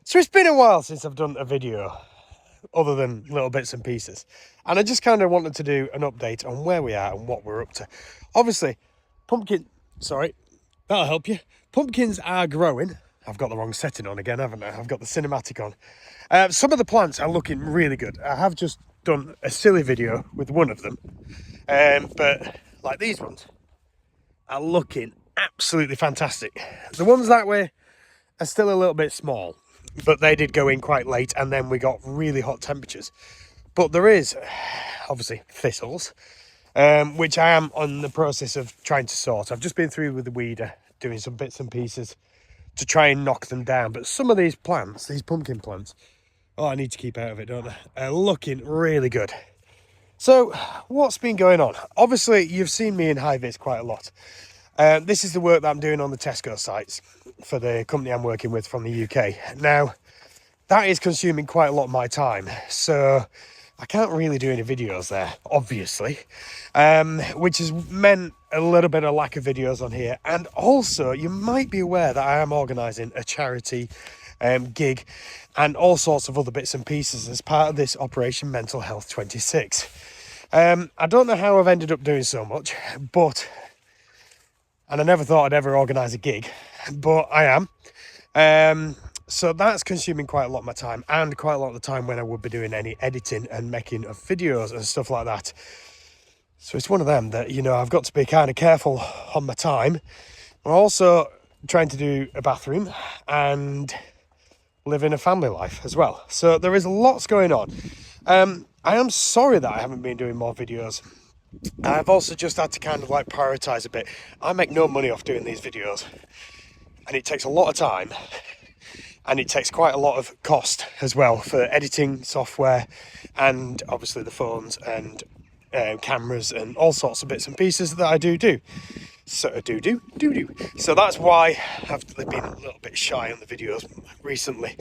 So it's been a while since I've done a video other than little bits and pieces. And I just kind of wanted to do an update on where we are and what we're up to. Obviously, that'll help you. Pumpkins are growing. I've got the wrong setting on again, haven't I? I've got the cinematic on. Some of the plants are looking really good. I have just done a silly video with one of them. But like these ones are looking absolutely fantastic. The ones that way are still a little bit small, but they did go in quite late, and then we got really hot temperatures. But there is obviously thistles, which I am on the process of trying to sort. I've just been through with the weeder, doing some bits and pieces to try and knock them down. But some of these plants, these pumpkin plants, I need to keep out of it, don't I? Are looking really good. So what's been going on? Obviously, you've seen me in high-vis quite a lot. This is the work that I'm doing on the Tesco sites for the company I'm working with from the UK. Now, that is consuming quite a lot of my time, so I can't really do any videos there, obviously, which has meant a little bit of lack of videos on here. And also, you might be aware that I am organising a charity gig and all sorts of other bits and pieces as part of this Operation Mental Health 26. I don't know how I've ended up doing so much, and I never thought I'd ever organise a gig, but I am. So that's consuming quite a lot of my time, and quite a lot of the time when I would be doing any editing and making of videos and stuff like that. So it's one of them that, I've got to be kind of careful on my time. We're also trying to do a bathroom and living a family life as well. So there is lots going on. I am sorry that I haven't been doing more videos. I've also just had to kind of prioritise a bit. I make no money off doing these videos, and it takes a lot of time, and it takes quite a lot of cost as well for editing software, and obviously the phones and cameras and all sorts of bits and pieces that I do. So So that's why I've been a little bit shy on the videos recently.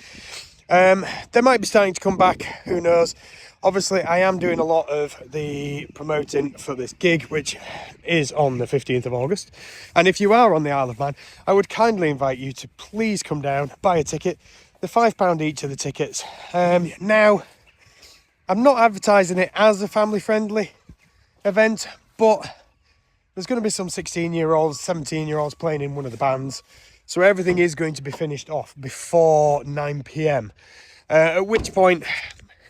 They might be starting to come back, who knows. Obviously, I am doing a lot of the promoting for this gig, which is on the 15th of August. And if you are on the Isle of Man, I would kindly invite you to please come down, buy a ticket. They're £5 each of the tickets. Now, I'm not advertising it as a family-friendly event, but there's going to be some 16-year-olds, 17-year-olds playing in one of the bands. So everything is going to be finished off before 9 p.m. At which point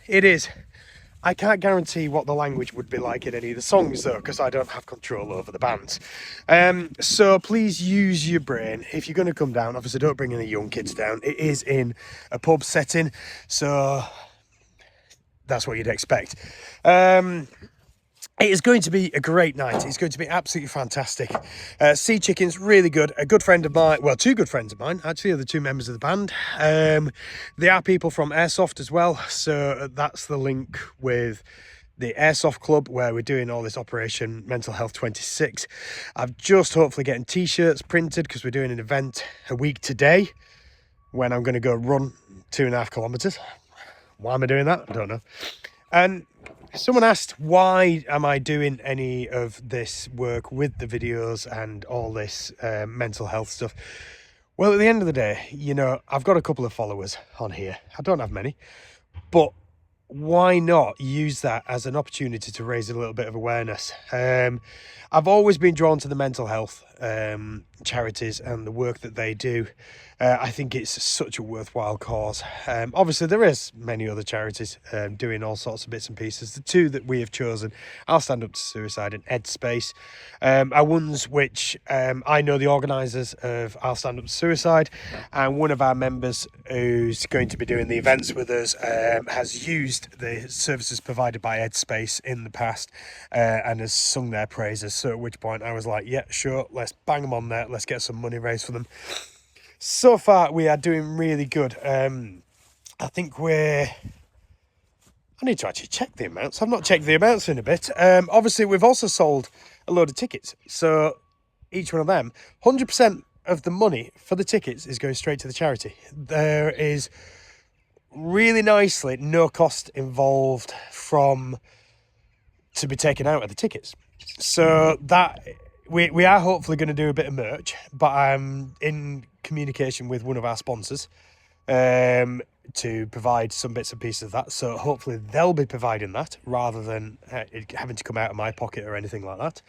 it is. I can't guarantee what the language would be like in any of the songs, though, because I don't have control over the bands. So please use your brain. If you're going to come down, obviously don't bring any young kids down. It is in a pub setting, so that's what you'd expect. It is going to be a great night. It's going to be absolutely fantastic. Sea Chicken's really good. A good friend of mine, well, two good friends of mine, actually, are the two members of the band. They are people from Airsoft as well. So that's the link with the Airsoft Club where we're doing all this Operation Mental Health 26. I'm just hopefully getting t-shirts printed because we're doing an event a week today when I'm going to go run 2.5 kilometres. Why am I doing that? I don't know. And someone asked, why am I doing any of this work with the videos and all this mental health stuff? Well, at the end of the day, I've got a couple of followers on here. I don't have many, but why not use that as an opportunity to raise a little bit of awareness? I've always been drawn to the mental health charities and the work that they do. I think it's such a worthwhile cause. Obviously, there is many other charities doing all sorts of bits and pieces. The two that we have chosen, I'll Stand Up to Suicide and Ed Space, are ones which I know the organisers of I'll Stand Up to Suicide, and one of our members who's going to be doing the events with us has used the services provided by Ed Space in the past and has sung their praises. So at which point I was like, yeah, sure, let's bang them on there. Let's get some money raised for them. So far, we are doing really good. I think I need to actually check the amounts. I've not checked the amounts in a bit. Obviously, we've also sold a load of tickets. So each one of them, 100% of the money for the tickets is going straight to the charity. There is really nicely no cost involved to be taken out of the tickets. So that we are hopefully going to do a bit of merch, but I'm in communication with one of our sponsors to provide some bits and pieces of that. So hopefully they'll be providing that rather than it having to come out of my pocket or anything like that.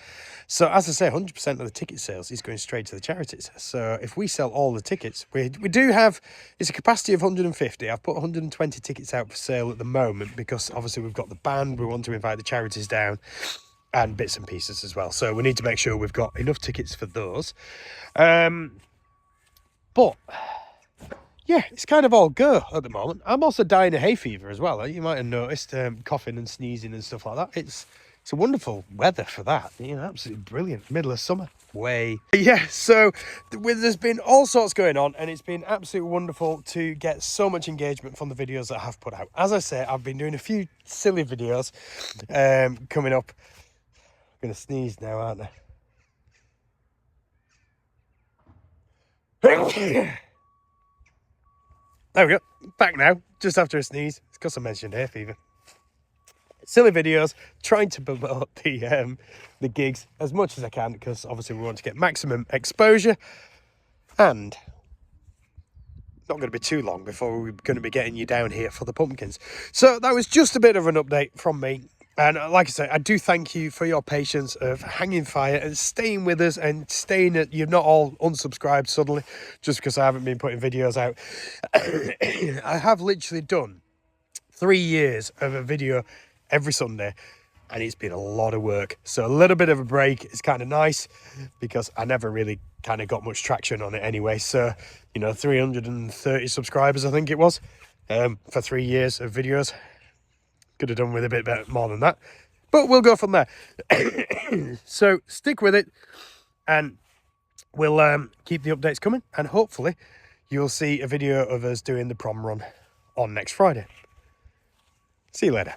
So as I say, 100% of the ticket sales is going straight to the charities. So if we sell all the tickets, we do have, it's a capacity of 150. I've put 120 tickets out for sale at the moment because obviously we've got the band, we want to invite the charities down and bits and pieces as well. So we need to make sure we've got enough tickets for those. But yeah, it's kind of all go at the moment. I'm also dying of hay fever as well. You might have noticed coughing and sneezing and stuff like that. It's a wonderful weather for that. You know, absolutely brilliant. Middle of summer. Way. Yeah, so there's been all sorts going on, and it's been absolutely wonderful to get so much engagement from the videos that I have put out. As I say, I've been doing a few silly videos coming up. I'm going to sneeze now, aren't I? There we go, back now, just after a sneeze. It's because I mentioned hay fever. Silly videos, trying to promote the gigs as much as I can, because obviously we want to get maximum exposure, and not going to be too long before we're going to be getting you down here for the pumpkins. So that was just a bit of an update from me. And like I say, I do thank you for your patience of hanging fire and staying with us and staying at, you're not all unsubscribed suddenly just because I haven't been putting videos out. I have literally done 3 years of a video every Sunday, and it's been a lot of work. So a little bit of a break is kind of nice because I never really kind of got much traction on it anyway. So, you know, 330 subscribers, I think it was, for 3 years of videos. Could have done with a bit better, more than that, but we'll go from there. So stick with it, and we'll keep the updates coming, and hopefully you'll see a video of us doing the prom run on next Friday. See you later.